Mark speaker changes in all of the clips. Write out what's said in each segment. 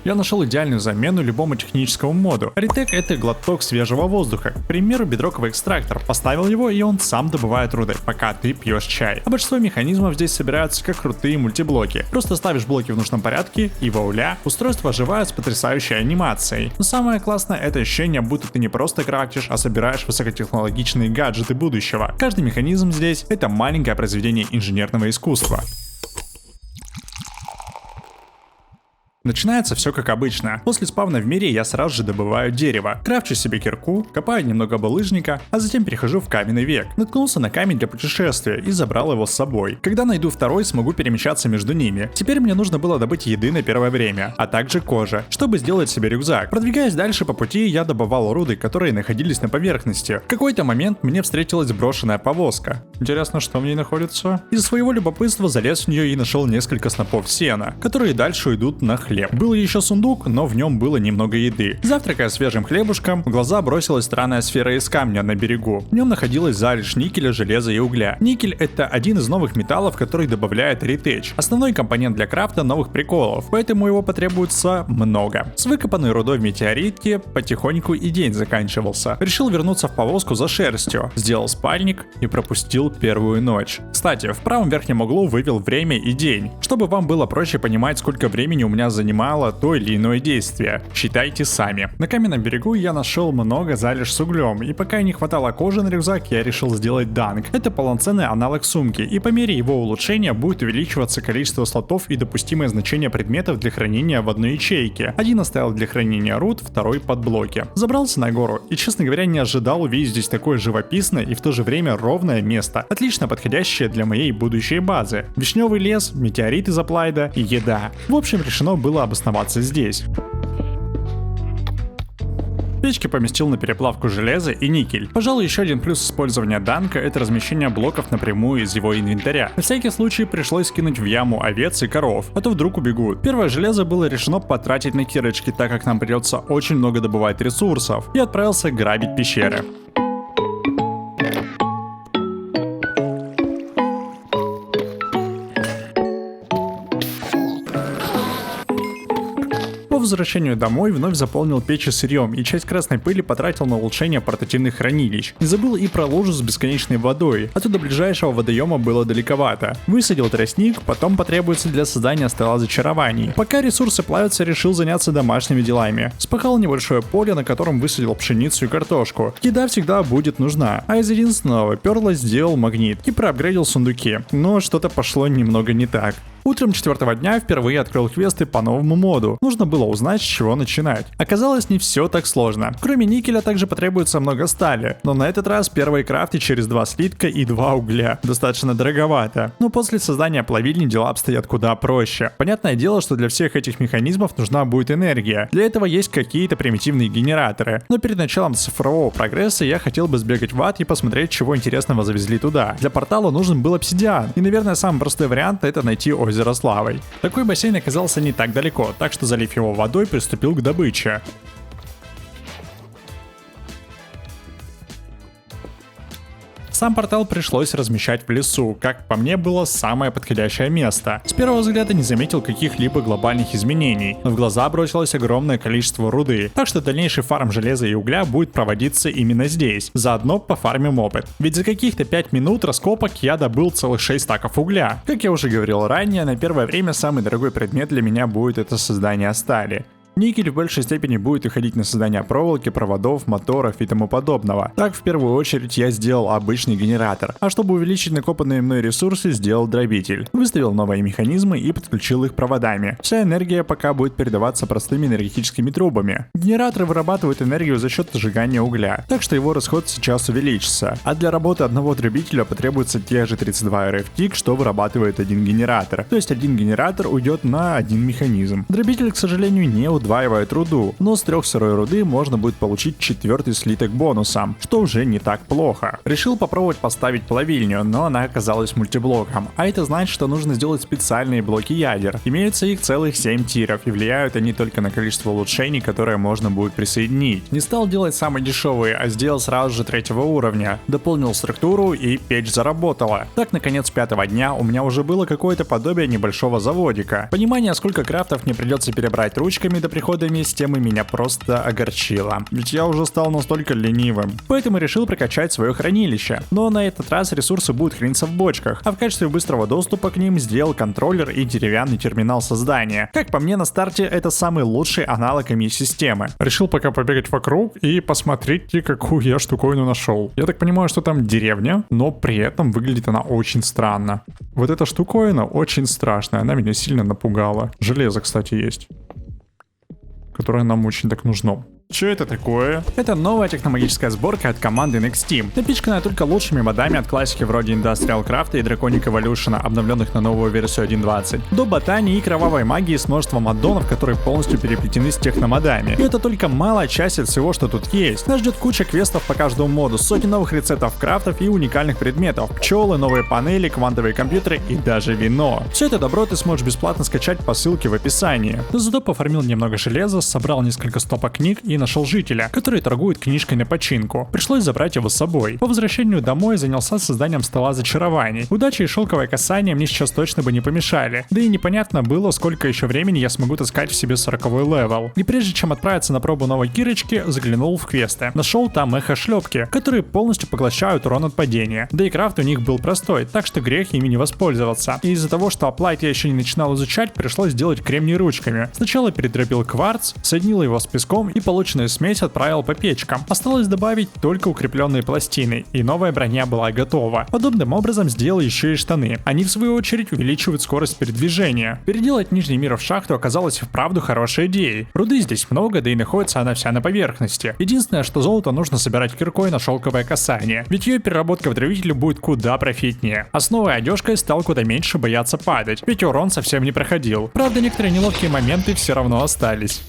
Speaker 1: Я нашел идеальную замену любому техническому моду. Ретек — это глоток свежего воздуха. К примеру, бедроковый экстрактор. Поставил его, и он сам добывает руды, пока ты пьешь чай. А большинство механизмов здесь собираются как крутые мультиблоки. Просто ставишь блоки в нужном порядке, и вуаля, устройство оживает с потрясающей анимацией. Но самое классное — это ощущение, будто ты не просто крафтишь, а собираешь высокотехнологичные гаджеты будущего. Каждый механизм здесь — это маленькое произведение инженерного искусства. Начинается все как обычно. После спавна в мире я сразу же добываю дерево, крафчу себе кирку, копаю немного булыжника, а затем перехожу в каменный век. Наткнулся на камень для путешествия и забрал его с собой. Когда найду второй, смогу перемещаться между ними. Теперь мне нужно было добыть еды на первое время, а также кожи, чтобы сделать себе рюкзак. Продвигаясь дальше по пути, я добывал руды, которые находились на поверхности. В какой-то момент мне встретилась брошенная повозка. Интересно, что в ней находится? Из своего любопытства залез в нее и нашел несколько снопов сена, которые дальше идут на хлеб. Был еще сундук, но в нем было немного еды. Завтракая свежим хлебушком, в глаза бросилась странная сфера из камня на берегу. В нем находилась залежь никеля, железа и угля. Никель — это один из новых металлов, который добавляет ретеч. Основной компонент для крафта новых приколов, поэтому его потребуется много. С выкопанной рудой в метеоритке потихоньку и день заканчивался. Решил вернуться в повозку за шерстью. Сделал спальник и пропустил первую ночь. Кстати, в правом верхнем углу вывел время и день, чтобы вам было проще понимать, сколько времени у меня занимало то или иное действие. Считайте сами. На каменном берегу я нашел много залежь с углем, и пока не хватало кожи на рюкзак, я решил сделать данк. Это полноценный аналог сумки, и по мере его улучшения будет увеличиваться количество слотов и допустимое значение предметов для хранения в одной ячейке. Один оставил для хранения руд, второй под блоки. Забрался на гору, и, честно говоря, не ожидал увидеть здесь такое живописное и в то же время ровное место, отлично подходящее для моей будущей базы. Вишневый лес, метеорит из Аплайда и еда. В общем, решено было обосноваться здесь. Печки поместил на переплавку железа и никель. Пожалуй, еще один плюс использования данка — это размещение блоков напрямую из его инвентаря. На всякий случай пришлось кинуть в яму овец и коров, а то вдруг убегут. Первое железо было решено потратить на кирочки, так как нам придется очень много добывать ресурсов, и отправился грабить пещеры. По возвращению домой вновь заполнил печи сырьем и часть красной пыли потратил на улучшение портативных хранилищ. Не забыл и про лужу с бесконечной водой, а то до ближайшего водоема было далековато. Высадил тростник, потом потребуется для создания стола зачарований. Пока ресурсы плавятся, решил заняться домашними делами. Спахал небольшое поле, на котором высадил пшеницу и картошку. Еда всегда будет нужна, а из единственного перла сделал магнит и проапгрейдил сундуки. Но что-то пошло немного не так. Утром 4-го дня впервые открыл квесты по новому моду. Нужно было узнать, с чего начинать. Оказалось, не все так сложно. Кроме никеля также потребуется много стали. Но на этот раз первые крафты через 2 слитка и 2 угля. Достаточно дороговато. Но после создания плавильни дела обстоят куда проще. Понятное дело, что для всех этих механизмов нужна будет энергия. Для этого есть какие-то примитивные генераторы. Но перед началом цифрового прогресса я хотел бы сбегать в ад и посмотреть, чего интересного завезли туда. Для портала нужен был обсидиан. И, наверное, самый простой вариант — это найти озеро с лавой. Такой бассейн оказался не так далеко, так что, залив его водой, приступил к добыче. Сам портал пришлось размещать в лесу, как по мне было самое подходящее место. С первого взгляда не заметил каких-либо глобальных изменений, но в глаза бросилось огромное количество руды, так что дальнейший фарм железа и угля будет проводиться именно здесь. Заодно пофармим опыт. Ведь за каких-то 5 минут раскопок я добыл целых 6 стаков угля. Как я уже говорил ранее, на первое время самый дорогой предмет для меня будет это создание стали. Никель в большей степени будет уходить на создание проволоки, проводов, моторов и тому подобного. Так, в первую очередь, я сделал обычный генератор, а чтобы увеличить накопанные мной ресурсы, сделал дробитель. Выставил новые механизмы и подключил их проводами. Вся энергия пока будет передаваться простыми энергетическими трубами. Генераторы вырабатывают энергию за счет сжигания угля, так что его расход сейчас увеличится. А для работы одного дробителя потребуется те же 32 RF-тик, что вырабатывает один генератор. То есть один генератор уйдет на один механизм. Дробитель, к сожалению, не удваивает руду, но с 3 сырой руды можно будет получить 4-й слиток бонусом, что уже не так плохо. Решил попробовать поставить плавильню, но она оказалась мультиблоком, а это значит, что нужно сделать специальные блоки ядер. Имеются их целых 7 тиров, и влияют они только на количество улучшений, которые можно будет присоединить. Не стал делать самые дешевые, а сделал сразу же 3-го уровня. Дополнил структуру, и печь заработала. Так, наконец, 5-го дня у меня уже было какое-то подобие небольшого заводика. Понимание, сколько крафтов мне придется перебрать ручками до приходами с темы меня просто огорчило. Ведь я уже стал настолько ленивым. Поэтому решил прокачать свое хранилище. Но на этот раз ресурсы будут храниться в бочках, а в качестве быстрого доступа к ним сделал контроллер и деревянный терминал создания. Как по мне, на старте это самый лучший аналог системы. Решил пока побегать вокруг и посмотреть, какую я штуковину нашел. Я так понимаю, что там деревня, но при этом выглядит она очень странно. Вот эта штуковина очень страшная, она меня сильно напугала. Железо, кстати, есть, которое нам очень так нужно. Что это такое? Это новая техномагическая сборка от команды Next Team, напичканная только лучшими модами от классики вроде Industrial Craft и Draconic Evolution, обновленных на новую версию 1.20, до ботании и кровавой магии с множеством аддонов, которые полностью переплетены с техномодами. И это только малая часть от всего, что тут есть. Нас ждет куча квестов по каждому моду, сотни новых рецептов крафтов и уникальных предметов, пчелы, новые панели, квантовые компьютеры и даже вино. Все это добро ты сможешь бесплатно скачать по ссылке в описании. Но зато пофармил немного железа, собрал несколько стопок книг и нашел жителя, который торгует книжкой на починку. Пришлось забрать его с собой. По возвращению домой занялся созданием стола зачарований. Удача и шелковое касание мне сейчас точно бы не помешали. Да и непонятно было, сколько еще времени я смогу таскать в себе 40-й левел. И прежде чем отправиться на пробу новой кирочки, заглянул в квесты. Нашел там эхо-шлепки, которые полностью поглощают урон от падения. Да и крафт у них был простой, так что грех ими не воспользоваться. И из-за того, что Applied я еще не начинал изучать, пришлось делать кремний ручками. Сначала передробил кварц, соединил его с песком и полученную смесь отправил по печкам. Осталось добавить только укрепленные пластины, и новая броня была готова. Подобным образом сделал еще и штаны. Они в свою очередь увеличивают скорость передвижения. Переделать Нижний мир в шахту оказалось вправду хорошей идеей. Руды здесь много, да и находится она вся на поверхности. Единственное, что золото нужно собирать киркой на шелковое касание, ведь ее переработка в дробителе будет куда профитнее. А с новой одежкой стал куда меньше бояться падать, ведь урон совсем не проходил. Правда, некоторые неловкие моменты все равно остались.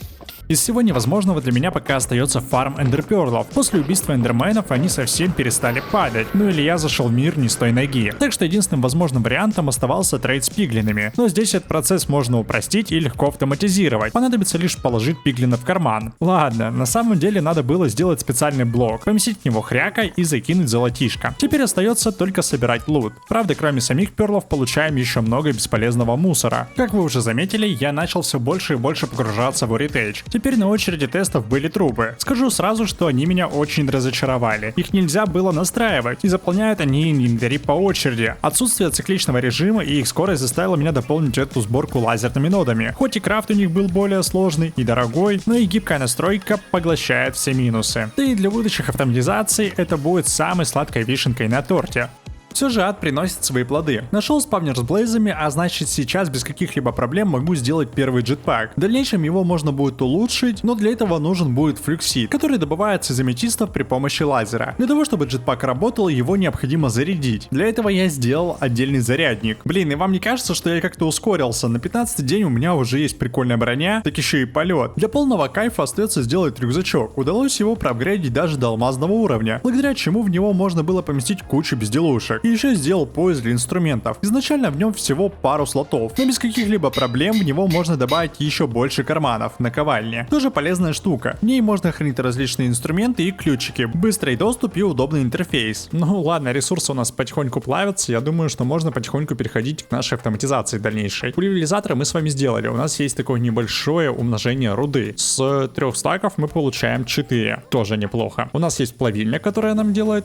Speaker 1: Из всего невозможного для меня пока остается фарм эндерперлов. После убийства эндерменов они совсем перестали падать. Ну или я зашел в мир не с той ноги. Так что единственным возможным вариантом оставался трейд с пиглинами. Но здесь этот процесс можно упростить и легко автоматизировать. Понадобится лишь положить пиглина в карман. Ладно, на самом деле надо было сделать специальный блок, поместить в него хряка и закинуть золотишко. Теперь остается только собирать лут. Правда, кроме самих перлов получаем еще много бесполезного мусора. Как вы уже заметили, я начал все больше и больше погружаться в Heritage. Теперь на очереди тестов были трупы. Скажу сразу, что они меня очень разочаровали. Их нельзя было настраивать, и заполняют они инвентарь по очереди. Отсутствие цикличного режима и их скорость заставило меня дополнить эту сборку лазерными нодами. Хоть и крафт у них был более сложный и дорогой, но и гибкая настройка поглощает все минусы. Да и для будущих автоматизаций это будет самой сладкой вишенкой на торте. Все же ад приносит свои плоды. Нашел спавнер с блейзами, а значит сейчас без каких-либо проблем могу сделать первый джетпак. В дальнейшем его можно будет улучшить, но для этого нужен будет флюксид, который добывается из аметистов при помощи лазера. Для того, чтобы джетпак работал, его необходимо зарядить. Для этого я сделал отдельный зарядник. Блин, и вам не кажется, что я как-то ускорился? На 15-й день у меня уже есть прикольная броня, так еще и полет. Для полного кайфа остается сделать рюкзачок. Удалось его проапгрейдить даже до алмазного уровня, благодаря чему в него можно было поместить кучу безделушек. И еще сделал пояс для инструментов. Изначально в нем всего пару слотов, но без каких-либо проблем в него можно добавить еще больше карманов, наковальни. Тоже полезная штука. В ней можно хранить различные инструменты и ключики, быстрый доступ и удобный интерфейс. Ну ладно, ресурсы у нас потихоньку плавятся, я думаю, что можно потихоньку переходить к нашей автоматизации дальнейшей. Пульверизатора мы с вами сделали, у нас есть такое небольшое умножение руды. С 3 стаков мы получаем 4, тоже неплохо. У нас есть плавильня, которая нам делает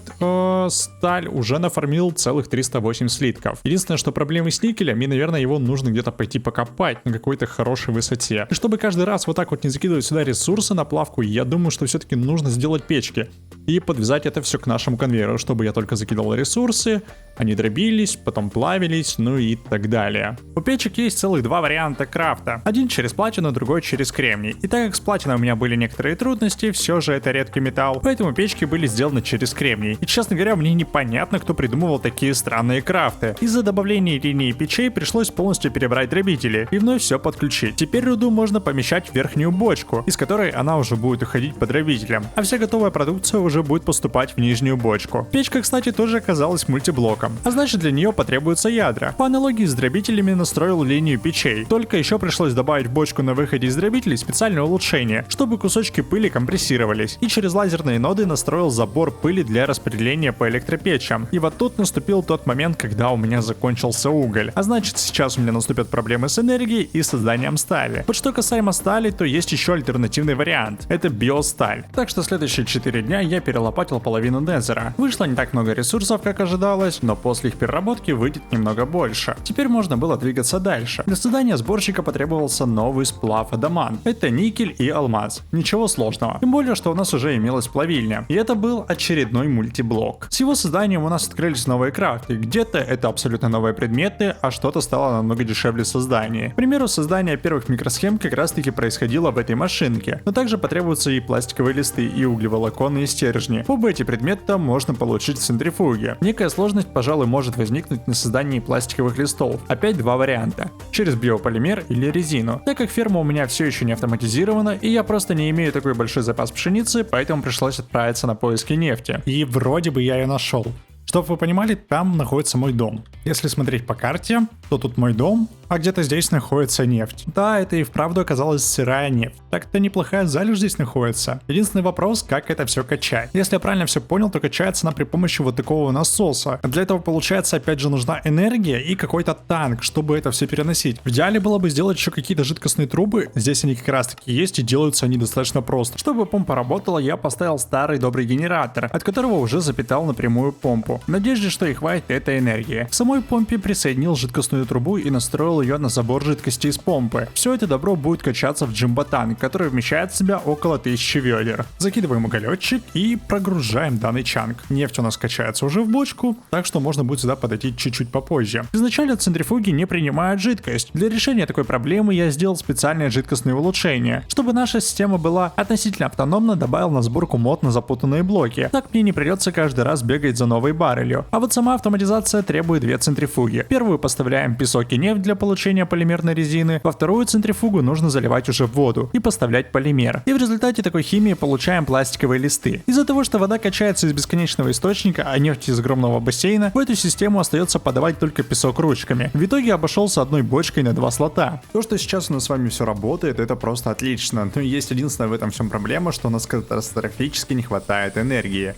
Speaker 1: сталь, уже нафармил целых 308 слитков. Единственное, что проблемы с никелем, и, наверное, его нужно где-то пойти покопать на какой-то хорошей высоте. И чтобы каждый раз вот так вот не закидывать сюда ресурсы на плавку, я думаю, что все-таки нужно сделать печки и подвязать это все к нашему конвейеру, чтобы я только закидывал ресурсы, они дробились, потом плавились, ну и так далее. У печек есть целых два варианта крафта. Один через платину, другой через кремний. И так как с платиной у меня были некоторые трудности, все же это редкий металл, поэтому печки были сделаны через кремний. И, честно говоря, мне непонятно, кто придумывал такие странные крафты. Из-за добавления линии печей пришлось полностью перебрать дробители и вновь все подключить. Теперь руду можно помещать в верхнюю бочку, из которой она уже будет уходить по дробителям, а вся готовая продукция уже будет поступать в нижнюю бочку. Печка, кстати, тоже оказалась мультиблоком, а значит для нее потребуются ядра. По аналогии с дробителями настроил линию печей, только еще пришлось добавить в бочку на выходе из дробителей специальное улучшение, чтобы кусочки пыли компрессировались, и через лазерные ноды настроил забор пыли для распределения по электропечам. И вот тут наступил тот момент, когда у меня закончился уголь. А значит, сейчас у меня наступят проблемы с энергией и созданием стали. Вот что касаемо стали, то есть еще альтернативный вариант. Это биосталь. Так что следующие 4 дня я перелопатил половину Незера. Вышло не так много ресурсов, как ожидалось, но после их переработки выйдет немного больше. Теперь можно было двигаться дальше. Для создания сборщика потребовался новый сплав адамант. Это никель и алмаз. Ничего сложного. Тем более, что у нас уже имелась плавильня. И это был очередной мультиблок. С его созданием у нас открылись новые крафты. Где-то это абсолютно новые предметы, а что-то стало намного дешевле создания. К примеру, создание первых микросхем как раз таки происходило в этой машинке. Но также потребуются и пластиковые листы, и углеволоконные стержни. Оба эти предмета можно получить в центрифуге. Некая сложность, пожалуй, может возникнуть на создании пластиковых листов. Опять два варианта. Через биополимер или резину. Так как ферма у меня все еще не автоматизирована, и я просто не имею такой большой запас пшеницы, поэтому пришлось отправиться на поиски нефти. И вроде бы я ее нашел. Чтобы вы понимали, там находится мой дом. Если смотреть по карте, то тут мой дом, а где-то здесь находится нефть. Да, это и вправду оказалась сырая нефть. Так-то неплохая залежь здесь находится. Единственный вопрос, как это все качать. Если я правильно все понял, то качается она при помощи вот такого насоса. Для этого, получается, опять же нужна энергия и какой-то танк, чтобы это все переносить. В идеале было бы сделать еще какие-то жидкостные трубы. Здесь они как раз таки есть, и делаются они достаточно просто. Чтобы помпа работала, я поставил старый добрый генератор, от которого уже запитал напрямую помпу. В надежде, что и хватит этой энергии. К самой помпе присоединил жидкостную трубу и настроил ее на забор жидкости из помпы. Все это добро будет качаться в джимботанк, который вмещает в себя около 1000 ведер. Закидываем уголечек и прогружаем данный чанк. Нефть у нас качается уже в бочку, так что можно будет сюда подойти чуть-чуть попозже. Изначально центрифуги не принимают жидкость. Для решения такой проблемы я сделал специальное жидкостное улучшение. Чтобы наша система была относительно автономна, добавил на сборку мод на запутанные блоки. Так мне не придется каждый раз бегать за новой баррелью. А вот сама автоматизация требует две центрифуги. В первую поставляем песок и нефть для получения полимерной резины, во вторую центрифугу нужно заливать уже воду и поставлять полимер. И в результате такой химии получаем пластиковые листы. Из-за того, что вода качается из бесконечного источника, а нефть из огромного бассейна, в эту систему остается подавать только песок ручками. В итоге обошелся одной бочкой на 2 слота. То, что сейчас у нас с вами все работает, это просто отлично. Но есть единственная в этом всем проблема, что у нас катастрофически не хватает энергии.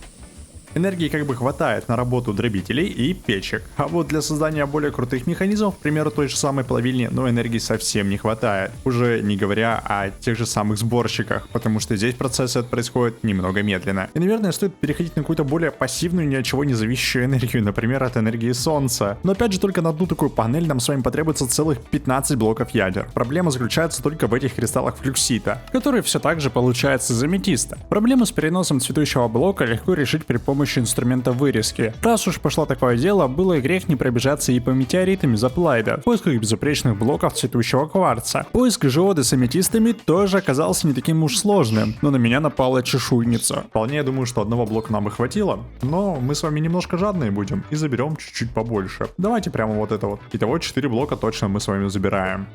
Speaker 1: Энергии как бы хватает на работу дробителей и печек, а вот для создания более крутых механизмов, к примеру той же самой плавильни, но энергии совсем не хватает. Уже не говоря о тех же самых сборщиках, потому что здесь процесс этот происходит немного медленно. И наверное стоит переходить на какую-то более пассивную, ни от чего не зависящую энергию, например от энергии солнца. Но опять же только на одну такую панель нам с вами потребуется целых 15 блоков ядер. Проблема заключается только в этих кристаллах флюксита, которые все так же получаются из аметиста. Проблему с переносом цветущего блока легко решить при помощи инструмента вырезки. Раз уж пошло такое дело, было и грех не пробежаться и по метеоритам из Аплайда в поисках безупречных блоков цветущего кварца. Поиск жиоды с аметистами тоже оказался не таким уж сложным, но на меня напала чешуйница. Вполне я думаю, что одного блока нам бы хватило, но мы с вами немножко жадные будем и заберем чуть-чуть побольше. Давайте прямо вот это вот. Итого 4 блока точно мы с вами забираем.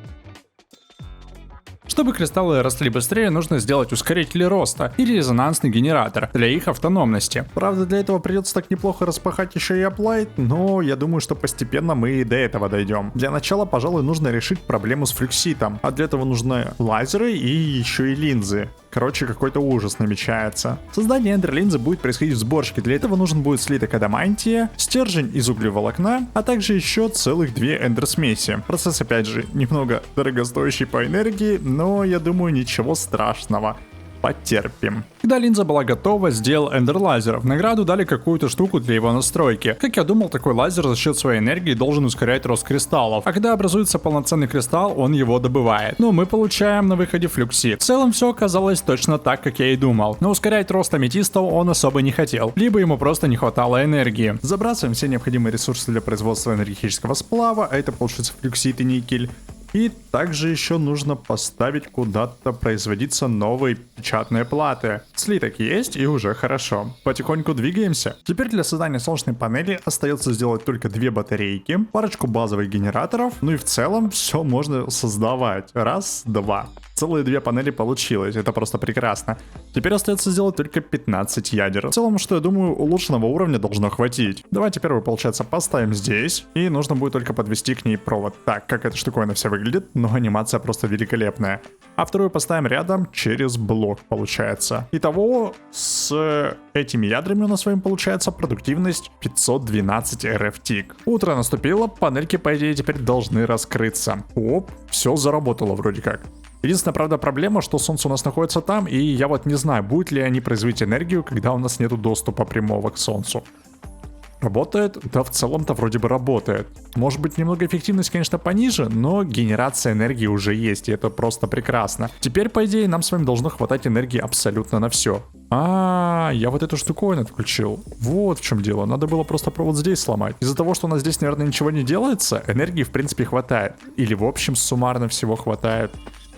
Speaker 1: Чтобы кристаллы росли быстрее, нужно сделать ускорители роста и резонансный генератор для их автономности. Правда, для этого придется так неплохо распахать еще и Applied, но я думаю, что постепенно мы и до этого дойдем. Для начала, пожалуй, нужно решить проблему с флюкситом, а для этого нужны лазеры и еще и линзы. Короче, какой-то ужас намечается. Создание эндерлинзы будет происходить в сборщике. Для этого нужен будет слиток адамантия, стержень из углеволокна, а также еще целых 2 эндерсмеси. Процесс, опять же, немного дорогостоящий по энергии, но я думаю, ничего страшного. Потерпим. Когда линза была готова, сделал эндерлазер. В награду дали какую-то штуку для его настройки. Как я думал, такой лазер за счет своей энергии должен ускорять рост кристаллов. А когда образуется полноценный кристалл, он его добывает. Но мы получаем на выходе флюксит. В целом все оказалось точно так, как я и думал. Но ускорять рост аметистов он особо не хотел. Либо ему просто не хватало энергии. Забрасываем все необходимые ресурсы для производства энергетического сплава, а это получится флюксит и никель. И также еще нужно поставить куда-то производиться новые печатные платы. Слиток есть и уже хорошо. Потихоньку двигаемся. Теперь для создания солнечной панели остается сделать только 2 батарейки, парочку базовых генераторов, ну и в целом все можно создавать. Раз, два. целые 2 панели получилось, это просто прекрасно. Теперь остается сделать только 15 ядер. В целом, что я думаю, улучшенного уровня должно хватить. Давайте первую, получается, поставим здесь, и нужно будет только подвести к ней провод. Так, как эта штуковина вся выглядит, но анимация просто великолепная. А вторую поставим рядом через блок, получается. Итого, с этими ядрами у нас с вами получается продуктивность 512 РФ-тик. Утро наступило, панельки, по идее, теперь должны раскрыться. Оп, все заработало вроде как. Единственная, правда, проблема, что солнце у нас находится там, и я вот не знаю, будут ли они производить энергию, когда у нас нету доступа прямого к солнцу. Работает? Да, в целом-то вроде бы работает. Может быть, немного эффективность, конечно, пониже, но генерация энергии уже есть, и это просто прекрасно. Теперь, по идее, нам с вами должно хватать энергии абсолютно на все. Я вот эту штуковину отключил. Вот в чем дело. Надо было просто провод здесь сломать. Из-за того, что у нас здесь, наверное, ничего не делается, энергии, в принципе, хватает. Или, в общем, суммарно всего хватает.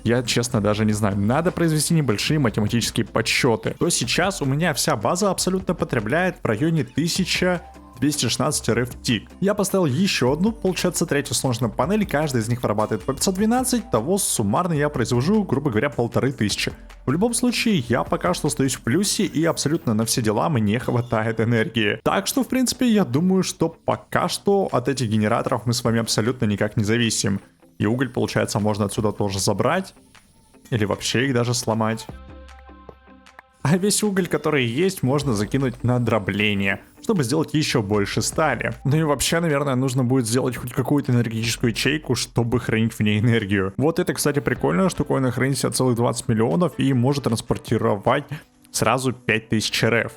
Speaker 1: Я, честно, даже не знаю. Надо произвести небольшие математические подсчеты. То сейчас у меня вся база абсолютно потребляет в районе 1216 РФ-тик. Я поставил еще одну, получается, третью сложную панель, каждая из них вырабатывает по 512, того суммарно я произвожу, грубо говоря, 1500. В любом случае, я пока что остаюсь в плюсе, и абсолютно на все дела мне хватает энергии. Так что, в принципе, я думаю, что пока что от этих генераторов мы с вами абсолютно никак не зависим. И уголь, получается, можно отсюда тоже забрать. Или вообще их даже сломать. А весь уголь, который есть, можно закинуть на дробление, чтобы сделать еще больше стали. Ну и вообще, наверное, нужно будет сделать хоть какую-то энергетическую ячейку, чтобы хранить в ней энергию. Вот это, кстати, прикольная штуковина, хранит себя целых 20 миллионов и может транспортировать сразу 5000 РФ.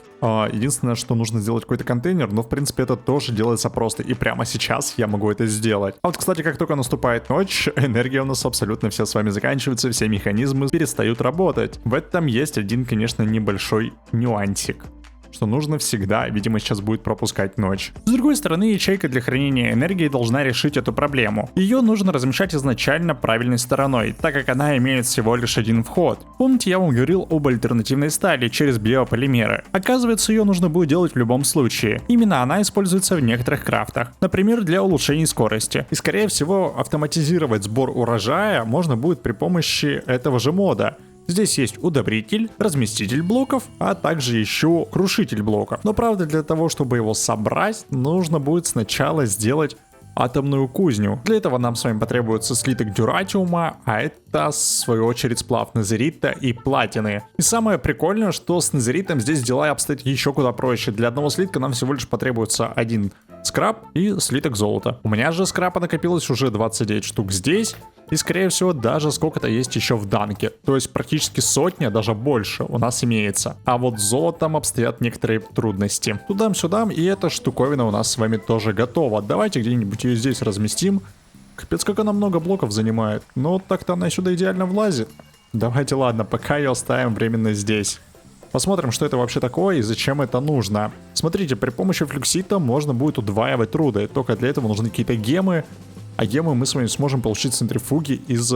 Speaker 1: Единственное, что нужно сделать какой-то контейнер, но в принципе это тоже делается просто, и прямо сейчас я могу это сделать. А вот, кстати, как только наступает ночь, энергия у нас абсолютно вся с вами заканчивается, все механизмы перестают работать. В этом есть один, конечно, небольшой нюансик, что нужно всегда, видимо, сейчас будет пропускать ночь. С другой стороны, ячейка для хранения энергии должна решить эту проблему. Ее нужно размещать изначально правильной стороной, так как она имеет всего лишь один вход. Помните, я вам говорил об альтернативной стали через биополимеры. Оказывается, ее нужно будет делать в любом случае. Именно она используется в некоторых крафтах, например, для улучшения скорости. И скорее всего, автоматизировать сбор урожая можно будет при помощи этого же мода. Здесь есть удобритель, разместитель блоков, а также еще крушитель блоков. Но правда, для того, чтобы его собрать, нужно будет сначала сделать атомную кузню. Для этого нам с вами потребуется слиток дюратиума, а это, в свою очередь, сплав незерита и платины. И самое прикольное, что с незеритом здесь дела обстоят еще куда проще. Для одного слитка нам всего лишь потребуется один скраб и слиток золота. У меня же скраба накопилось уже 29 штук здесь. И, скорее всего, даже сколько-то есть еще в данке. То есть практически сотня, даже больше у нас имеется. А вот с золотом обстоят некоторые трудности. Тудам-сюдам, и эта штуковина у нас с вами тоже готова. Давайте где-нибудь ее здесь разместим. Капец, как она много блоков занимает. Но так-то она сюда идеально влазит. Давайте, ладно, пока ее оставим временно здесь. Посмотрим, что это вообще такое и зачем это нужно. Смотрите, при помощи флюксита можно будет удваивать руды. Только для этого нужны какие-то гемы. А гемы мы с вами сможем получить центрифуги из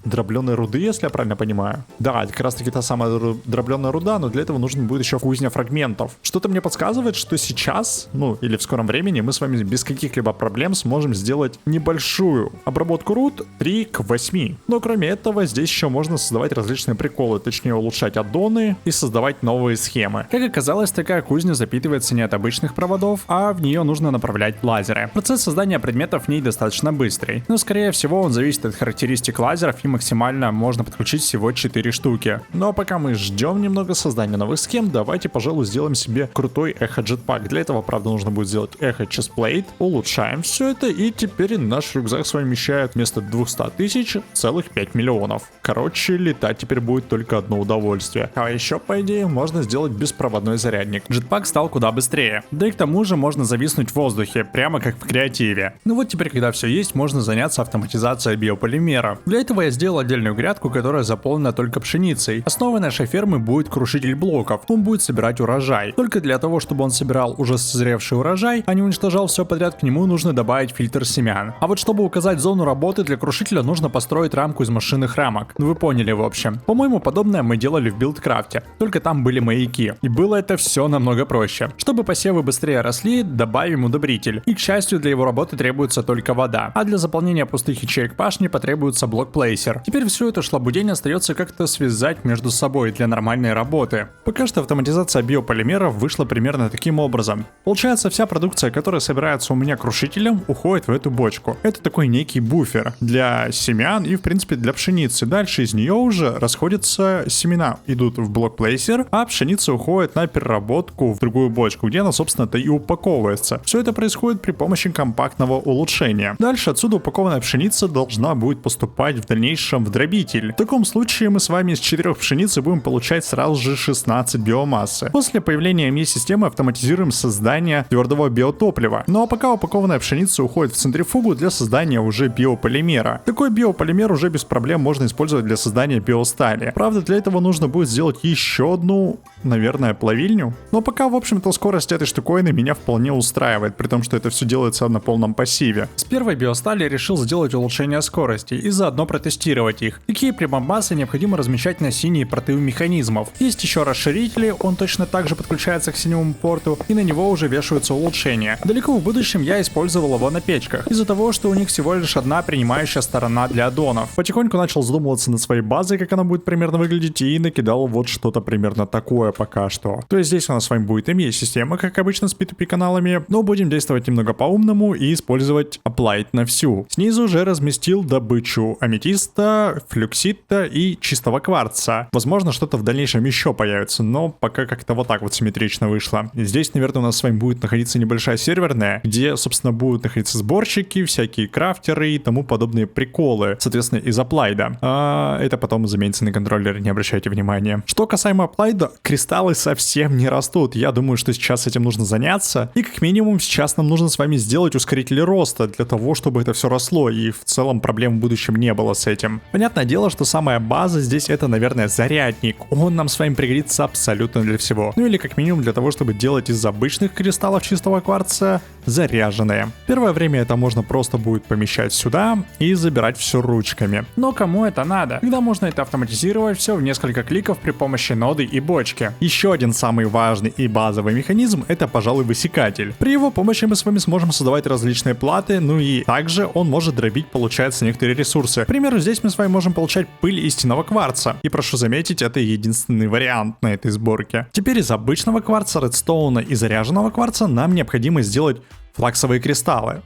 Speaker 1: дробленой руды, если я правильно понимаю. Да, это как раз таки та самая дробленая руда, но для этого нужно будет еще кузня фрагментов. Что-то мне подсказывает, что сейчас, ну или в скором времени, мы с вами без каких-либо проблем сможем сделать небольшую обработку руд 3 к 8. Но кроме этого, здесь еще можно создавать различные приколы, точнее улучшать аддоны и создавать новые схемы. Как оказалось, такая кузня запитывается не от обычных проводов, а в нее нужно направлять лазеры. Процесс создания предметов в ней достаточно быстрый. Но скорее всего он зависит от характеристик лазеров, и максимально можно подключить всего 4 штуки. Но пока мы ждем немного создания новых схем, давайте, пожалуй, сделаем себе крутой эхо джетпак. Для этого, правда, нужно будет сделать эхо честплейт. Улучшаем все это, и теперь наш рюкзак с вами вмещает вместо 200 тысяч целых 5 миллионов. Короче, летать теперь будет только одно удовольствие. А еще, по идее, можно сделать беспроводной зарядник. Джетпак стал куда быстрее. Да и к тому же можно зависнуть в воздухе, прямо как в креативе. Ну вот теперь, когда все есть, можно заняться автоматизацией биополимера. Для этого я сделал отдельную грядку, которая заполнена только пшеницей. Основой нашей фермы будет крушитель блоков. Он будет собирать урожай. Только для того, чтобы он собирал уже созревший урожай, а не уничтожал все подряд, к нему нужно добавить фильтр семян. А вот чтобы указать зону работы для крушителя, нужно построить рамку из машинных рамок. Ну вы поняли, в общем. По-моему, подобное мы делали в билдкрафте, только там были маяки. И было это все намного проще. Чтобы посевы быстрее росли, добавим удобритель. И, к счастью, для его работы требуется только вода. А для заполнения пустых ячеек пашни потребуется блок-плейсер. Теперь всю эту шлабудень остается как-то связать между собой для нормальной работы. Пока что автоматизация биополимеров вышла примерно таким образом. Получается, вся продукция, которая собирается у меня крушителем, уходит в эту бочку. Это такой некий буфер для семян и в принципе для пшеницы. Дальше из нее уже расходятся семена, идут в блок-плейсер, а пшеница уходит на переработку в другую бочку, где она собственно-то и упаковывается. Все это происходит при помощи компактного улучшения. Дальше отсюда упакованная пшеница должна будет поступать в дальнейшем в дробитель. В таком случае мы с вами из 4 пшеницы будем получать сразу же 16 биомассы. После появления МИ-системы автоматизируем создание твердого биотоплива. Ну а пока упакованная пшеница уходит в центрифугу для создания уже биополимера. Такой биополимер уже без проблем можно использовать для создания биостали. Правда, для этого нужно будет сделать еще одну, наверное, плавильню. Но пока, в общем-то, скорость этой штуковины меня вполне устраивает, при том, что это все делается на полном пассиве. С первой биостали решил сделать улучшение скорости и заодно протестировать их. Такие прибамбасы необходимо размещать на синие порты у механизмов. Есть еще расширители, он точно так же подключается к синему порту, и на него уже вешаются улучшения. Далеко в будущем я использовал его на печках, из-за того, что у них всего лишь одна принимающая сторона для аддонов. Потихоньку начал задумываться над своей базой, как она будет примерно выглядеть, и накидал вот что-то примерно такое пока что. То есть здесь у нас с вами будет ME-система, как обычно с P2P каналами, но будем действовать немного по-умному и использовать Applied на всю. Снизу уже разместил добычу аметиста, флюксита и чистого кварца. Возможно, что-то в дальнейшем еще появится, но пока как-то вот так вот симметрично вышло. И здесь, наверное, у нас с вами будет находиться небольшая серверная, где, собственно, будут находиться сборщики, всякие крафтеры и тому подобные приколы, соответственно, из Applied. А это потом заменится на контроллере, не обращайте внимания. Что касаемо Applied, кристаллы совсем не растут. Я думаю, что сейчас этим нужно заняться. И как минимум сейчас нам нужно с вами сделать ускорители роста для того, чтобы это все росло и в целом проблем в будущем не было с этим. Понятное дело, что самая база здесь это, наверное, зарядник. Он нам с вами пригодится абсолютно для всего. Ну или как минимум для того, чтобы делать из обычных кристаллов чистого кварца заряженные. Первое время это можно просто будет помещать сюда и забирать все ручками. Но кому это надо? Когда можно это автоматизировать все в несколько кликов при помощи ноды и бочки. Еще один самый важный и базовый механизм это, пожалуй, высекатель. При его помощи мы с вами сможем создавать различные платы, ну и также он может дробить, получается, некоторые ресурсы. К примеру, здесь мы с вами можем получать пыль истинного кварца. И прошу заметить, это единственный вариант на этой сборке. Теперь из обычного кварца, редстоуна и заряженного кварца нам необходимо сделать флаксовые кристаллы.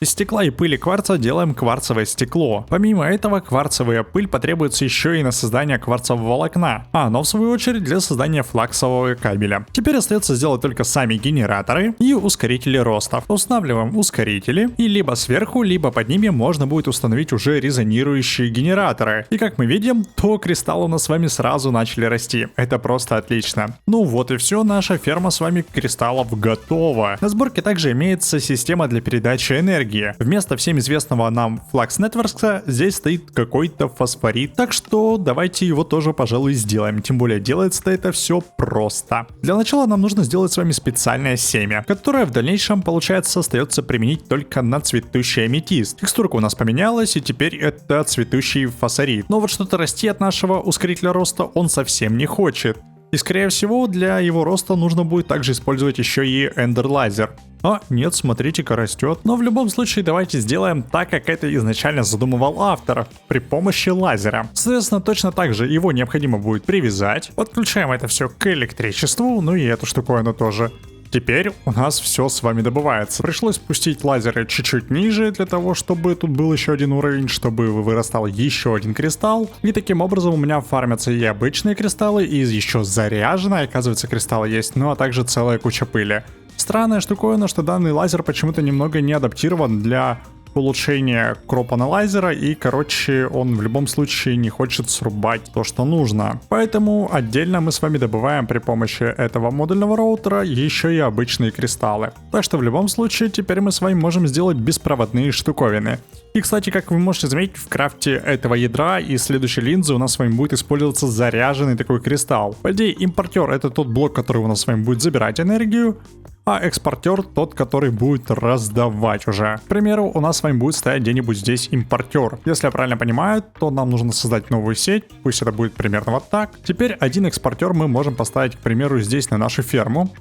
Speaker 1: Из стекла и пыли кварца делаем кварцевое стекло. Помимо этого, кварцевая пыль потребуется еще и на создание кварцевого волокна, а оно в свою очередь для создания флаксового кабеля. Теперь остается сделать только сами генераторы и ускорители роста. Устанавливаем ускорители, и либо сверху, либо под ними можно будет установить уже резонирующие генераторы. И как мы видим, то кристаллы у нас с вами сразу начали расти. Это просто отлично. Ну вот и все, наша ферма с вами кристаллов готова. На сборке также имеется система для передачи энергии. Вместо всем известного нам Flux Networks здесь стоит какой-то фосфорит, так что давайте его тоже, пожалуй, сделаем. Тем более делается это все просто. Для начала нам нужно сделать с вами специальное семя, которое в дальнейшем, получается, остается применить только на цветущий аметист. Текстурка у нас поменялась, и теперь это цветущий фосфорит. Но вот что-то расти от нашего ускорителя роста он совсем не хочет. И скорее всего для его роста нужно будет также использовать еще и Ender Laser. А, нет, смотрите-ка, растет. Но в любом случае давайте сделаем так, как это изначально задумывал автор, при помощи лазера. Соответственно, точно так же его необходимо будет привязать. Подключаем это все к электричеству, ну и эту штуковину тоже. Теперь у нас все с вами добывается. Пришлось спустить лазеры чуть-чуть ниже, для того, чтобы тут был еще один уровень, чтобы вырастал еще один кристалл. И таким образом у меня фармятся и обычные кристаллы, и еще заряженные, оказывается, кристаллы есть, ну а также целая куча пыли. Странная штуковина, что данный лазер почему-то немного не адаптирован для улучшение кроп-аналайзера, и, короче, он в любом случае не хочет срубать то, что нужно. Поэтому отдельно мы с вами добываем при помощи этого модульного роутера еще и обычные кристаллы. Так что в любом случае теперь мы с вами можем сделать беспроводные штуковины. И, кстати, как вы можете заметить, в крафте этого ядра и следующей линзы у нас с вами будет использоваться заряженный такой кристалл. По идее, импортер — это тот блок, который у нас с вами будет забирать энергию, а экспортер тот, который будет раздавать уже. К примеру, у нас с вами будет стоять где-нибудь здесь импортер. Если я правильно понимаю, то нам нужно создать новую сеть, пусть это будет примерно вот так. Теперь один экспортер мы можем поставить, к примеру, здесь на нашу ферму.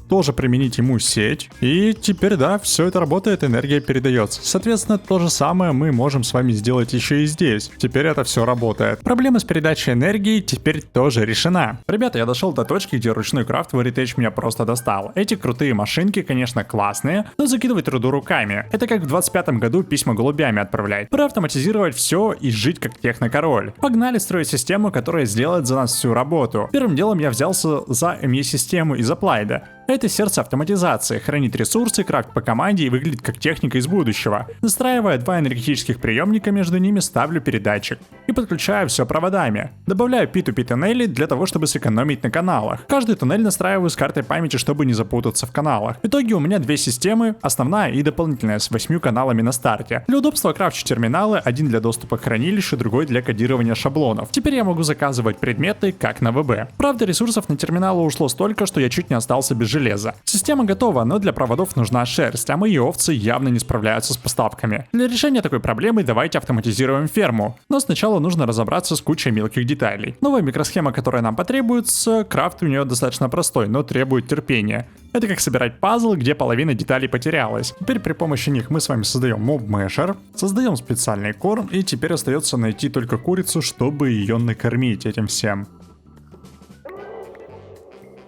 Speaker 1: тоже применить ему сеть. И теперь, да, все это работает, энергия передается. Соответственно, то же самое мы можем с вами сделать еще и здесь. Теперь это все работает. Проблема с передачей энергии теперь тоже решена. Ребята, я дошел до точки, где ручной крафт в Heritage меня просто достал. Эти крутые машинки, конечно, классные, но закидывать руду руками. Это как в 25-м году письма голубями отправлять. Пора автоматизировать все и жить как технокороль. Погнали строить систему, которая сделает за нас всю работу. Первым делом я взялся за ME-систему из Applied. Это сердце автоматизации, хранит ресурсы, крафт по команде и выглядит как техника из будущего. Настраивая два энергетических приемника, между ними ставлю передатчик и подключаю все проводами. Добавляю P2P туннели для того, чтобы сэкономить на каналах. Каждый туннель настраиваю с картой памяти, чтобы не запутаться в каналах. В итоге у меня две системы, основная и дополнительная, с 8 каналами на старте. Для удобства крафчу терминалы, один для доступа к хранилищу, другой для кодирования шаблонов. Теперь я могу заказывать предметы, как на ВБ. Правда, ресурсов на терминалы ушло столько, что я чуть не остался без железа. Система готова, но для проводов нужна шерсть, а мои овцы явно не справляются с поставками. Для решения такой проблемы давайте автоматизируем ферму. Но сначала нужно разобраться с кучей мелких деталей. Новая микросхема, которая нам потребуется, крафт у нее достаточно простой, но требует терпения. Это как собирать пазл, где половина деталей потерялась. Теперь при помощи них мы с вами создаем Mob Masher, создаем специальный корм, и теперь остается найти только курицу, чтобы ее накормить этим всем.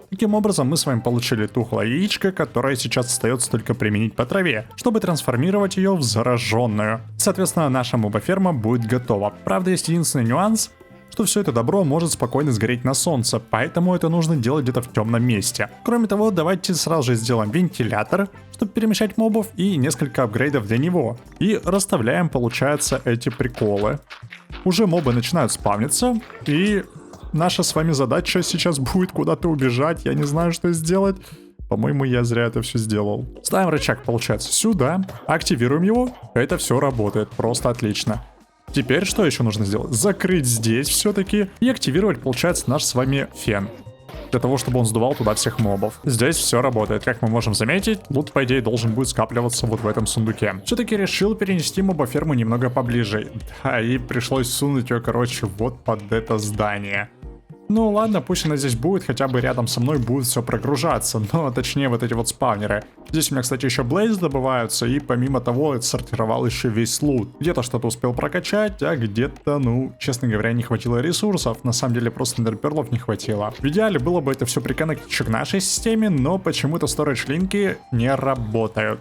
Speaker 1: Таким образом, мы с вами получили тухлое яичко, которое сейчас остается только применить по траве, чтобы трансформировать ее в зараженную. Соответственно, наша моба-ферма будет готова. Правда, есть единственный нюанс, что все это добро может спокойно сгореть на солнце, поэтому это нужно делать где-то в темном месте. Кроме того, давайте сразу же сделаем вентилятор, чтобы перемещать мобов, и несколько апгрейдов для него. И расставляем, получается, эти приколы. Уже мобы начинают спавниться, и наша с вами задача сейчас будет куда-то убежать, я не знаю, что сделать. По-моему, я зря это все сделал. Ставим рычаг, получается, сюда, активируем его, это все работает, просто отлично. Теперь что еще нужно сделать? Закрыть здесь все-таки и активировать, получается, наш с вами фен. Для того, чтобы он сдувал туда всех мобов. Здесь все работает. Как мы можем заметить, лут, по идее, должен будет скапливаться вот в этом сундуке. Все-таки решил перенести моба-ферму немного поближе. Да, и пришлось сунуть ее, короче, вот под это здание. Ну ладно, пусть она здесь будет, хотя бы рядом со мной будет все прогружаться, но точнее вот эти вот спавнеры. Здесь у меня, кстати, еще блейз добываются, и помимо того, сортировал еще весь лут. Где-то что-то успел прокачать, а где-то, ну, честно говоря, не хватило ресурсов. На самом деле просто эндерперлов не хватило. В идеале было бы это все приконнектить к нашей системе, но почему-то storage-линки не работают.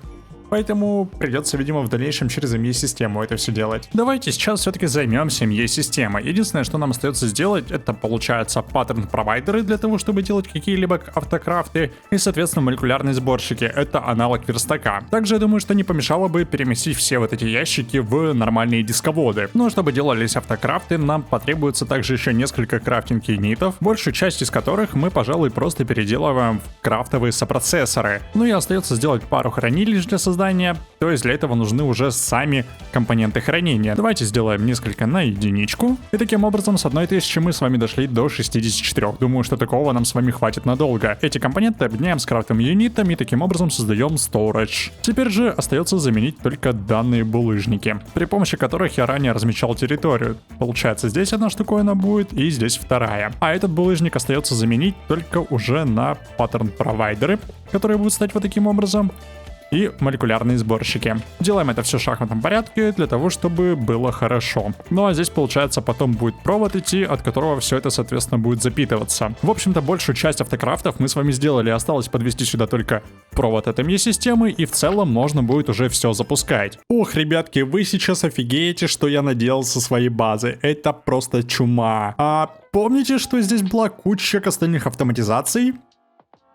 Speaker 1: Поэтому придется, видимо, в дальнейшем через ME-систему это все делать. Давайте сейчас все-таки займемся ME-системой. Единственное, что нам остается сделать, это, получается, паттерн-провайдеры для того, чтобы делать какие-либо автокрафты, и, соответственно, молекулярные сборщики. Это аналог верстака. Также, я думаю, что не помешало бы переместить все вот эти ящики в нормальные дисководы. Но чтобы делались автокрафты, нам потребуется также еще несколько крафтинг-юнитов, большую часть из которых мы, пожалуй, просто переделываем в крафтовые сопроцессоры. Ну и остается сделать пару хранилищ для создания. То есть для этого нужны уже сами компоненты хранения. Давайте сделаем несколько на единичку. И таким образом с 1000 мы с вами дошли до 64. Думаю, что такого нам с вами хватит надолго. Эти компоненты объединяем с крафтовым юнитом и таким образом создаем storage. Теперь же остается заменить только данные булыжники, при помощи которых я ранее размечал территорию. Получается, здесь одна штуковина будет и здесь вторая. А этот булыжник остается заменить только уже на паттерн-провайдеры, которые будут стать вот таким образом. И молекулярные сборщики. Делаем это все в шахматном порядке для того, чтобы было хорошо. Ну а здесь, получается, потом будет провод идти, от которого все это, соответственно, будет запитываться. В общем-то, большую часть автокрафтов мы с вами сделали. Осталось подвести сюда только провод от ME-системы, и в целом можно будет уже все запускать. Ох, ребятки, вы сейчас офигеете, что я наделал со своей базы. Это просто чума. А помните, что здесь была куча остальных автоматизаций?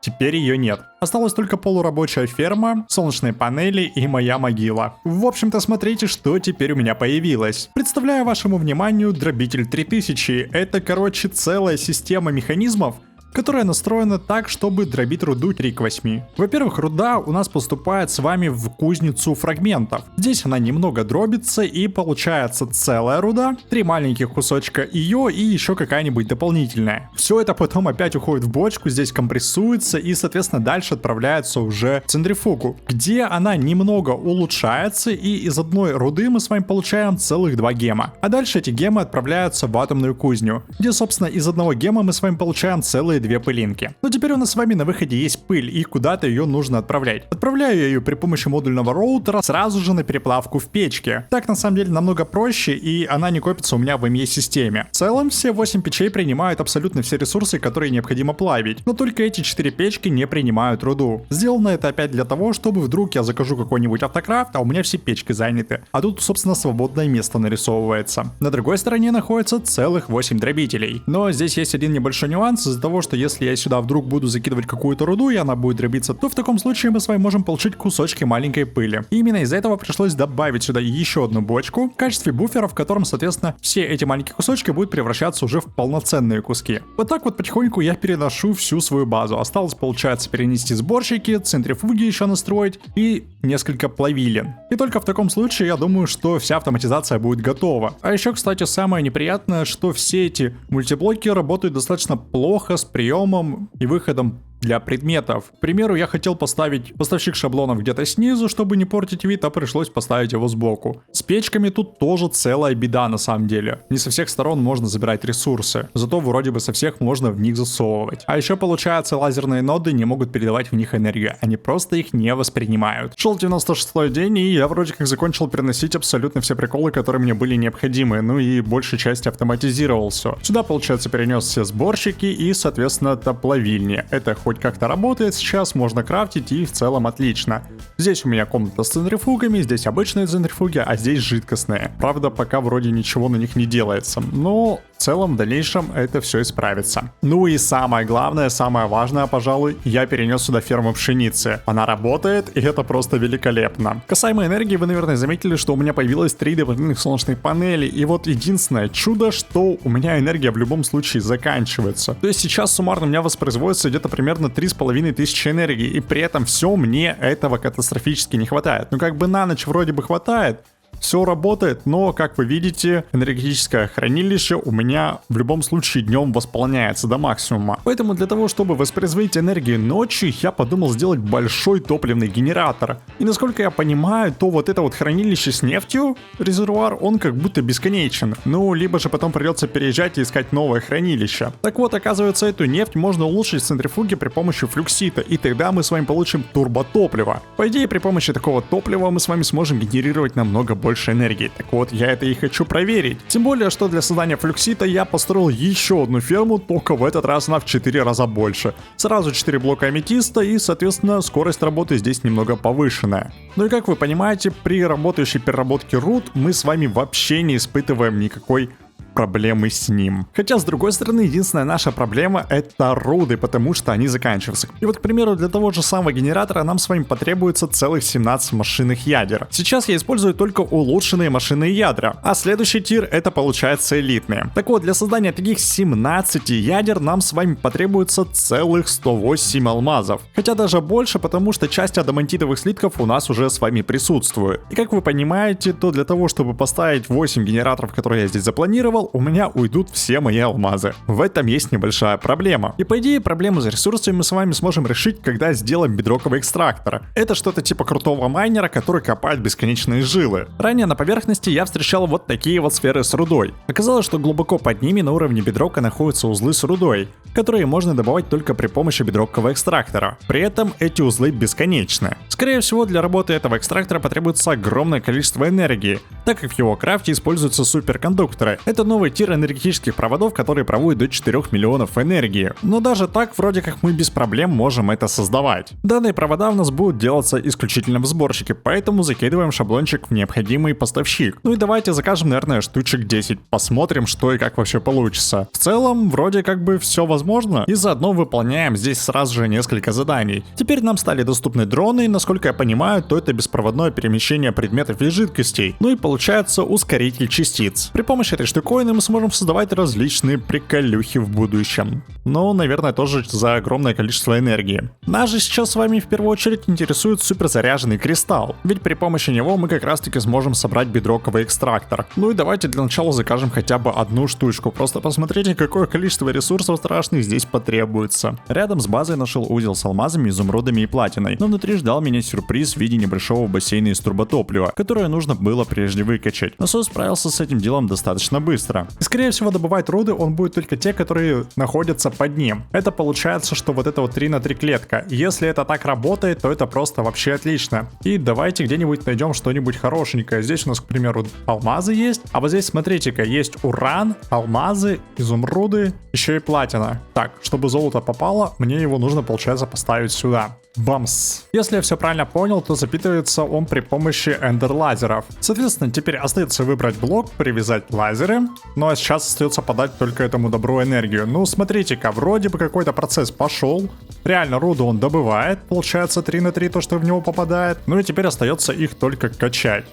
Speaker 1: Теперь ее нет. Осталась только полурабочая ферма, солнечные панели и моя могила. В общем-то, смотрите, что теперь у меня появилось. Представляю вашему вниманию дробитель 3000. Это, короче, целая система механизмов, которая настроена так, чтобы дробить руду 3 к 8. Во-первых, руда у нас поступает с вами в кузницу фрагментов. Здесь она немного дробится, и получается целая руда, 3 маленьких кусочка ее и еще какая-нибудь дополнительная. Все это потом опять уходит в бочку, здесь компрессуется и, соответственно, дальше отправляется уже в центрифугу, где она немного улучшается, и из одной руды мы с вами получаем целых 2 гема. А дальше эти гемы отправляются в атомную кузню, где, собственно, из одного гема мы с вами получаем целые 2 пылинки. Но теперь у нас с вами на выходе есть пыль, и куда-то ее нужно отправлять. Отправляю я ее при помощи модульного роутера сразу же на переплавку в печке. Так на самом деле намного проще, и она не копится у меня в ME-системе. В целом все 8 печей принимают абсолютно все ресурсы, которые необходимо плавить, но только эти 4 печки не принимают руду. Сделано это опять для того, чтобы вдруг я закажу какой-нибудь автокрафт, а у меня все печки заняты. А тут, собственно, свободное место нарисовывается. На другой стороне находится целых 8 дробителей. Но здесь есть один небольшой нюанс из-за того, что если я сюда вдруг буду закидывать какую-то руду, и она будет дробиться, то в таком случае мы с вами можем получить кусочки маленькой пыли. И именно из-за этого пришлось добавить сюда еще одну бочку в качестве буфера, в котором, соответственно, все эти маленькие кусочки будут превращаться уже в полноценные куски. Вот так вот потихоньку я переношу всю свою базу. Осталось, получается, перенести сборщики, центрифуги еще настроить и несколько плавилин. И только в таком случае я думаю, что вся автоматизация будет готова. А еще, кстати, самое неприятное, что все эти мультиблоки работают достаточно плохо с приемом и выходом для предметов. К примеру, я хотел поставить поставщик шаблонов где-то снизу, чтобы не портить вид, а пришлось поставить его сбоку. С печками тут тоже целая беда на самом деле. Не со всех сторон можно забирать ресурсы, зато вроде бы со всех можно в них засовывать. А еще получается, лазерные ноды не могут передавать в них энергию, они просто их не воспринимают. Шел 96-й день, и я вроде как закончил переносить абсолютно все приколы, которые мне были необходимы, ну и большей части автоматизировал все. Сюда, получается, перенес все сборщики и, соответственно, топловильни. Это хоть как-то работает сейчас, можно крафтить и в целом отлично. Здесь у меня комната с центрифугами, здесь обычные центрифуги, а здесь жидкостные. Правда, пока вроде ничего на них не делается, но в целом в дальнейшем это все исправится. Ну и самое главное, самое важное, пожалуй, я перенес сюда ферму пшеницы. Она работает, и это просто великолепно. Касаемо энергии, вы, наверное, заметили, что у меня появилось 3 дополнительных солнечных панели, и вот единственное чудо, что у меня энергия в любом случае заканчивается. То есть сейчас суммарно у меня воспроизводится где-то примерно 3500 энергии, и при этом все мне этого катастрофически не хватает. Ну как бы на ночь вроде бы хватает, все работает, но, как вы видите, энергетическое хранилище у меня в любом случае днем восполняется до максимума. Поэтому для того, чтобы воспроизводить энергию ночью, я подумал сделать большой топливный генератор. И насколько я понимаю, то вот это вот хранилище с нефтью, резервуар, он как будто бесконечен. Ну, либо же потом придется переезжать и искать новое хранилище. Так вот, оказывается, эту нефть можно улучшить в центрифуге при помощи флюксита, и тогда мы с вами получим турботопливо. По идее, при помощи такого топлива мы с вами сможем генерировать намного больше энергии. Так вот, я это и хочу проверить. Тем более, что для создания флюксита я построил еще одну ферму, только в этот раз она в 4 раза больше. Сразу 4 блока аметиста, и, соответственно, скорость работы здесь немного повышенная. Ну и как вы понимаете, при работающей переработке руд мы с вами вообще не испытываем никакой проблемы с ним. Хотя, с другой стороны, единственная наша проблема — это руды, потому что они заканчиваются. И вот, к примеру, для того же самого генератора нам с вами потребуется целых 17 машинных ядер. Сейчас я использую только улучшенные машинные ядра, а следующий тир — это, получается, элитные. Так вот, для создания таких 17 ядер нам с вами потребуется целых 108 алмазов. Хотя даже больше, потому что часть адамантитовых слитков у нас уже с вами присутствует. И как вы понимаете, то для того, чтобы поставить 8 генераторов, которые я здесь запланировал, у меня уйдут все мои алмазы. В этом есть небольшая проблема. И по идее, проблему с ресурсами мы с вами сможем решить, когда сделаем бедроковый экстрактор. Это что-то типа крутого майнера, который копает бесконечные жилы. Ранее на поверхности я встречал вот такие вот сферы с рудой. Оказалось, что глубоко под ними на уровне бедрока находятся узлы с рудой, которые можно добывать только при помощи бедрокового экстрактора. При этом эти узлы бесконечны. Скорее всего, для работы этого экстрактора потребуется огромное количество энергии, так как в его крафте используются суперкондукторы. Это новый тир энергетических проводов, которые проводят до 4 миллионов энергии. Но даже так, вроде как мы без проблем можем это создавать. Данные провода у нас будут делаться исключительно в сборщике, поэтому закидываем шаблончик в необходимый поставщик. Ну и давайте закажем, наверное, штучек 10. Посмотрим, что и как вообще получится. В целом, вроде как бы все возможно. И заодно выполняем здесь сразу же несколько заданий. Теперь нам стали доступны дроны, и насколько я понимаю, то это беспроводное перемещение предметов и жидкостей. Ну и получается ускоритель частиц. При помощи этой штуковины мы сможем создавать различные приколюхи в будущем. Но, наверное, тоже за огромное количество энергии. Нас же сейчас с вами в первую очередь интересует суперзаряженный кристалл. Ведь при помощи него мы как раз таки сможем собрать бедроковый экстрактор. Ну и давайте для начала закажем хотя бы одну штучку. Просто посмотрите, какое количество ресурсов страшных здесь потребуется. Рядом с базой нашел узел с алмазами, изумрудами и платиной. Но внутри ждал меня сюрприз в виде небольшого бассейна из турботоплива, которое нужно было прежде выкачать. Насос справился с этим делом достаточно быстро. генератора. И скорее всего добывать руды он будет только те, которые находятся под ним. Это получается, что вот это вот 3 на 3 клетка. Если это так работает, то это просто вообще отлично. И давайте где-нибудь найдем что-нибудь хорошенькое. Здесь у нас, к примеру, алмазы есть. А вот здесь, смотрите-ка, есть уран, алмазы, изумруды, еще и платина. Так, чтобы золото попало, мне его нужно, получается, поставить сюда. Бамс. Если я все правильно понял, то запитывается он при помощи эндер-лазеров. Соответственно, теперь остается выбрать блок, привязать лазеры. Ну а сейчас остается подать только этому добру энергию. Ну смотрите-ка, вроде бы какой-то процесс пошел. Реально руду он добывает, получается 3 на 3 то, что в него попадает. Ну и теперь остается их только качать.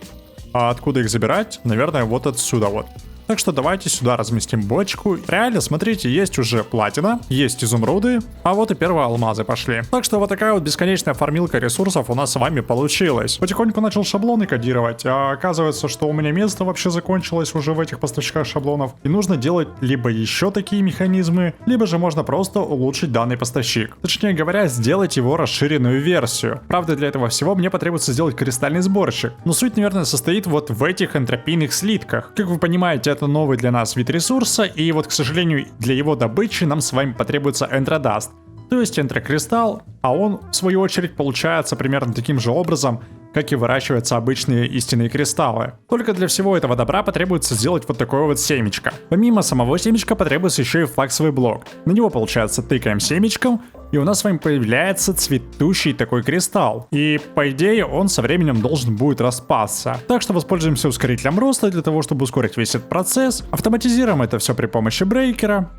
Speaker 1: А откуда их забирать? Наверное, вот отсюда вот. Так что давайте сюда разместим бочку. Реально, смотрите, есть уже платина, есть изумруды, а вот и первые алмазы пошли. Так что вот такая вот бесконечная фармилка ресурсов у нас с вами получилась. Потихоньку начал шаблоны кодировать, а оказывается, что у меня место вообще закончилось уже в этих поставщиках шаблонов. И нужно делать либо еще такие механизмы, либо же можно просто улучшить данный поставщик. Точнее говоря, сделать его расширенную версию. Правда, для этого всего мне потребуется сделать кристальный сборщик. Но суть, наверное, состоит вот в этих энтропийных слитках. Как вы понимаете, это новый для нас вид ресурса, и вот, к сожалению, для его добычи нам с вами потребуется энтродаст, то есть энтрокристалл, а он, в свою очередь, получается примерно таким же образом, как и выращиваются обычные истинные кристаллы. Только для всего этого добра потребуется сделать вот такое вот семечко. Помимо самого семечка потребуется еще и флаксовый блок. На него, получается, тыкаем семечком, и у нас с вами появляется цветущий такой кристалл. И по идее он со временем должен будет распасться. Так что воспользуемся ускорителем роста для того, чтобы ускорить весь этот процесс. Автоматизируем это все при помощи брейкера.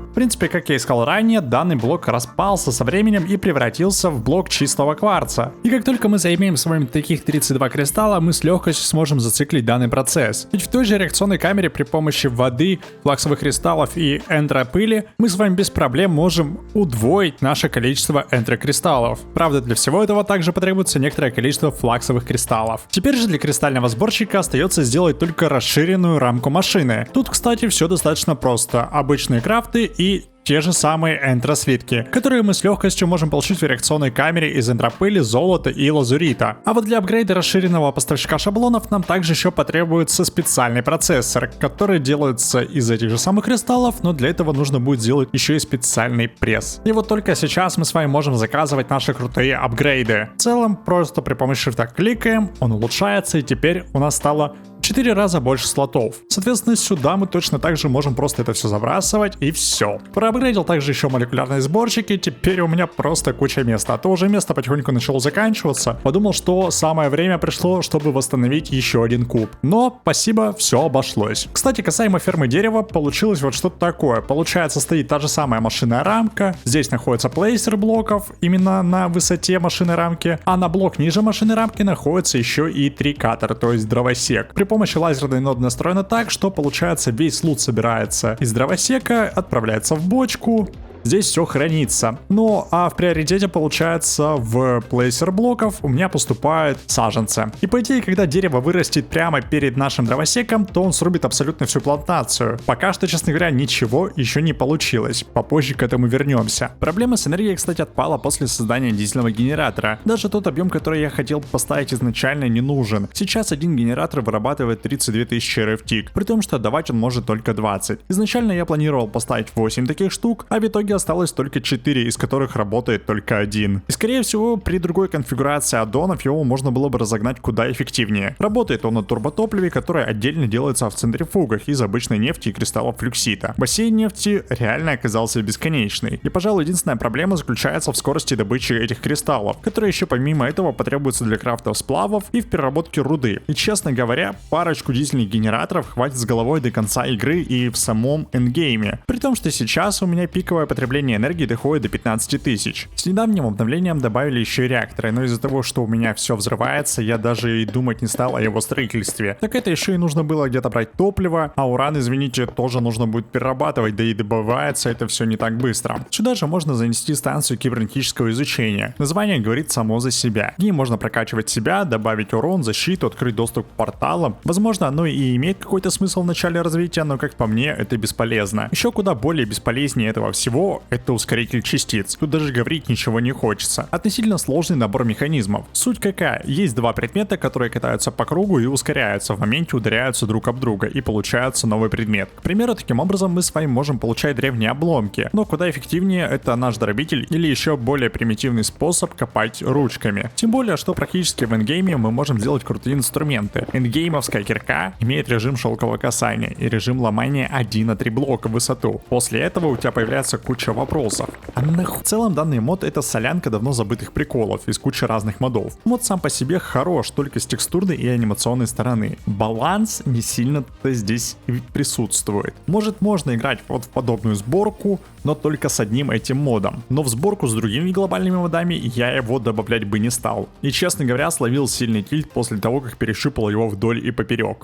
Speaker 1: В принципе, как я искал ранее, данный блок распался со временем и превратился в блок чистого кварца. И как только мы заимеем с вами таких 32 кристалла, мы с легкостью сможем зациклить данный процесс. Ведь в той же реакционной камере при помощи воды, флаксовых кристаллов и эндропыли мы с вами без проблем можем удвоить наше количество энтрокристаллов. Правда, для всего этого также потребуется некоторое количество флаксовых кристаллов. Теперь же для кристального сборщика остается сделать только расширенную рамку машины. Тут, кстати, все достаточно просто. Обычные крафты и те же самые энтрослитки, которые мы с легкостью можем получить в реакционной камере из эндропыли, золота и лазурита. А вот для апгрейда расширенного поставщика шаблонов нам также еще потребуется специальный процессор, который делается из этих же самых кристаллов, но для этого нужно будет сделать еще и специальный пресс. И вот только сейчас мы с вами можем заказывать наши крутые апгрейды. В целом, просто при помощи шрифта кликаем, он улучшается, и теперь у нас стало 4 раза больше слотов. Соответственно, сюда мы точно так же можем просто это все забрасывать, и все. Проапгрейдил также еще молекулярные сборщики, теперь у меня просто куча места. А то уже место потихоньку начало заканчиваться. Подумал, что самое время пришло, чтобы восстановить еще один куб. Но, спасибо, все обошлось. Кстати, касаемо фермы дерева, получилось вот что-то такое. Получается, стоит та же самая машинная рамка, здесь находится плейсер блоков, именно на высоте машинной рамки, а на блок ниже машинной рамки находится еще и трикатор, то есть дровосек. При помощи лазерной ноды настроено так, что получается весь лут собирается из дровосека, отправляется в бочку. Здесь все хранится. Ну, а в приоритете, получается, в плейсер блоков у меня поступают саженцы. И по идее, когда дерево вырастет прямо перед нашим дровосеком, то он срубит абсолютно всю плантацию. Пока что, честно говоря, ничего еще не получилось. Попозже к этому вернемся. Проблема с энергией, кстати, отпала после создания дизельного генератора. Даже тот объем, который я хотел поставить изначально, не нужен. Сейчас один генератор вырабатывает 32 тысячи РФТ, при том, что отдавать он может только 20. Изначально я планировал поставить 8 таких штук, а в итоге осталось только 4, из которых работает только один. И скорее всего, при другой конфигурации аддонов его можно было бы разогнать куда эффективнее. Работает он на турботопливе, которое отдельно делается в центрифугах из обычной нефти и кристаллов флюксита. Бассейн нефти реально оказался бесконечный. И, пожалуй, единственная проблема заключается в скорости добычи этих кристаллов, которые еще помимо этого потребуются для крафта сплавов и в переработке руды. И, честно говоря, парочку дизельных генераторов хватит с головой до конца игры и в самом эндгейме. При том, что сейчас у меня пиковое потребление энергии доходит до 15 тысяч. С недавним обновлением добавили еще и реакторы, но из-за того, что у меня все взрывается, я даже и думать не стал о его строительстве. Так это еще и нужно было где-то брать топливо, а уран, извините, тоже нужно будет перерабатывать, да и добывается это все не так быстро. Сюда же можно занести станцию кибернетического изучения. Название говорит само за себя. В ней можно прокачивать себя, добавить урон, защиту, открыть доступ к порталам. Возможно, оно и имеет какой-то смысл в начале развития, но как по мне, это бесполезно. Еще куда более бесполезнее этого всего всего, это ускоритель частиц. Тут даже говорить ничего не хочется. Относительно сложный набор механизмов. Суть какая? Есть два предмета, которые катаются по кругу и ускоряются, в моменте ударяются друг об друга и получается новый предмет. К примеру, таким образом мы с вами можем получать древние обломки, но куда эффективнее это наш дробитель или еще более примитивный способ копать ручками. Тем более, что практически в эндгейме мы можем сделать крутые инструменты. Эндгеймовская кирка имеет режим шелкового касания и режим ломания 1 на 3 блока в высоту. После этого у тебя появляется куча вопросов. А нахуй? В целом данный мод это солянка давно забытых приколов из кучи разных модов. Мод сам по себе хорош только с текстурной и анимационной стороны. Баланс не сильно-то здесь присутствует. Может, можно играть вот в подобную сборку, но только с одним этим модом. Но в сборку с другими глобальными модами я его добавлять бы не стал. И честно говоря, словил сильный тильт после того, как перешипал его вдоль и поперек.